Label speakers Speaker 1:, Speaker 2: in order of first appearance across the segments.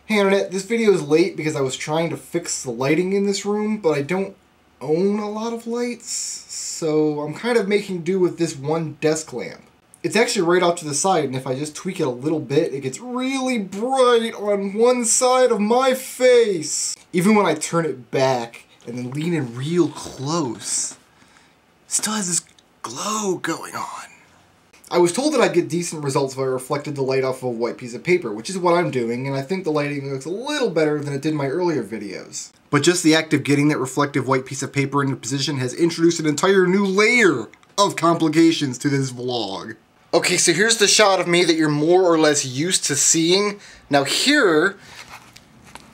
Speaker 1: Hey internet, this video is late because I was trying to fix the lighting in this room, but I don't own a lot of lights, so I'm kind of making do with this one desk lamp. It's actually right off to the side, and if I just tweak it a little bit, it gets really bright on one side of my face. Even when I turn it back and then lean in real close, it still has this glow going on. I was told that I'd get decent results if I reflected the light off of a white piece of paper, which is what I'm doing, and I think the lighting looks a little better than it did in my earlier videos. But just the act of getting that reflective white piece of paper into position has introduced an entire new layer of complications to this vlog. Okay, so here's the shot of me that you're more or less used to seeing. Now here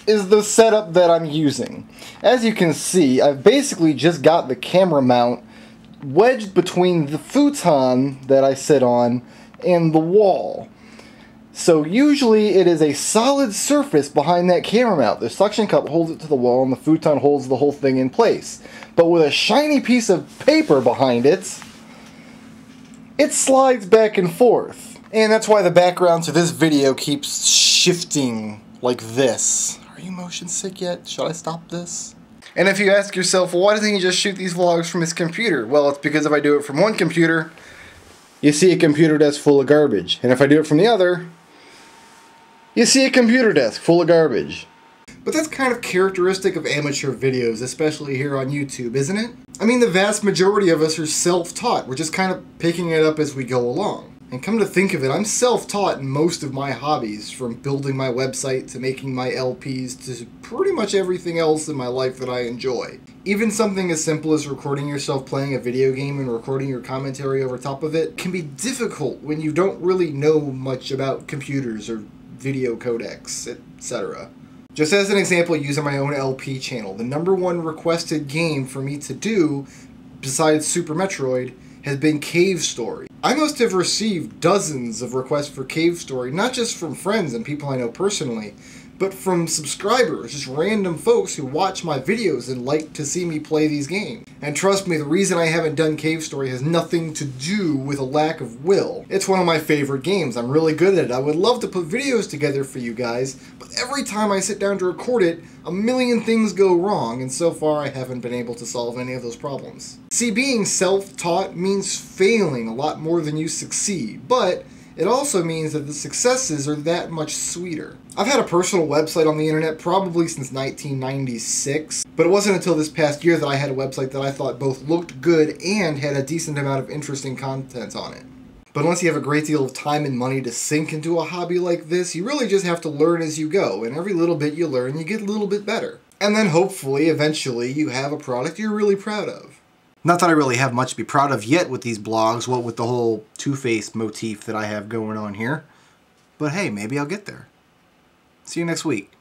Speaker 1: is the setup that I'm using. As you can see, I've basically just got the camera mount wedged between the futon that I sit on and the wall. So usually it is a solid surface behind that camera mount. The suction cup holds it to the wall and the futon holds the whole thing in place. But with a shiny piece of paper behind it, it slides back and forth. And that's why the background to this video keeps shifting like this. Are you motion sick yet? Should I stop this? And if you ask yourself, well, why doesn't he just shoot these vlogs from his computer? Well, it's because if I do it from one computer, you see a computer desk full of garbage. And if I do it from the other, you see a computer desk full of garbage. But that's kind of characteristic of amateur videos, especially here on YouTube, isn't it? I mean, the vast majority of us are self-taught. We're just kind of picking it up as we go along. And come to think of it, I'm self-taught in most of my hobbies, from building my website to making my LPs to pretty much everything else in my life that I enjoy. Even something as simple as recording yourself playing a video game and recording your commentary over top of it can be difficult when you don't really know much about computers or video codecs, etc. Just as an example, using my own LP channel, the #1 requested game for me to do, besides Super Metroid, has been Cave Story. I must have received dozens of requests for Cave Story, not just from friends and people I know personally, but from subscribers, just random folks who watch my videos and like to see me play these games. And trust me, the reason I haven't done Cave Story has nothing to do with a lack of will. It's one of my favorite games. I'm really good at it. I would love to put videos together for you guys, but every time I sit down to record it, a million things go wrong, and so far I haven't been able to solve any of those problems. See, being self-taught means failing a lot more than you succeed, but it also means that the successes are that much sweeter. I've had a personal website on the internet probably since 1996, but it wasn't until this past year that I had a website that I thought both looked good and had a decent amount of interesting content on it. But unless you have a great deal of time and money to sink into a hobby like this, you really just have to learn as you go, and every little bit you learn, you get a little bit better. And then hopefully, eventually, you have a product you're really proud of. Not that I really have much to be proud of yet with these blogs, what with the whole Two-Face motif that I have going on here. But hey, maybe I'll get there. See you next week.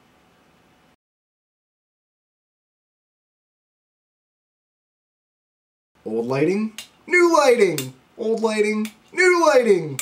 Speaker 1: Old lighting, new lighting. Old lighting, new lighting.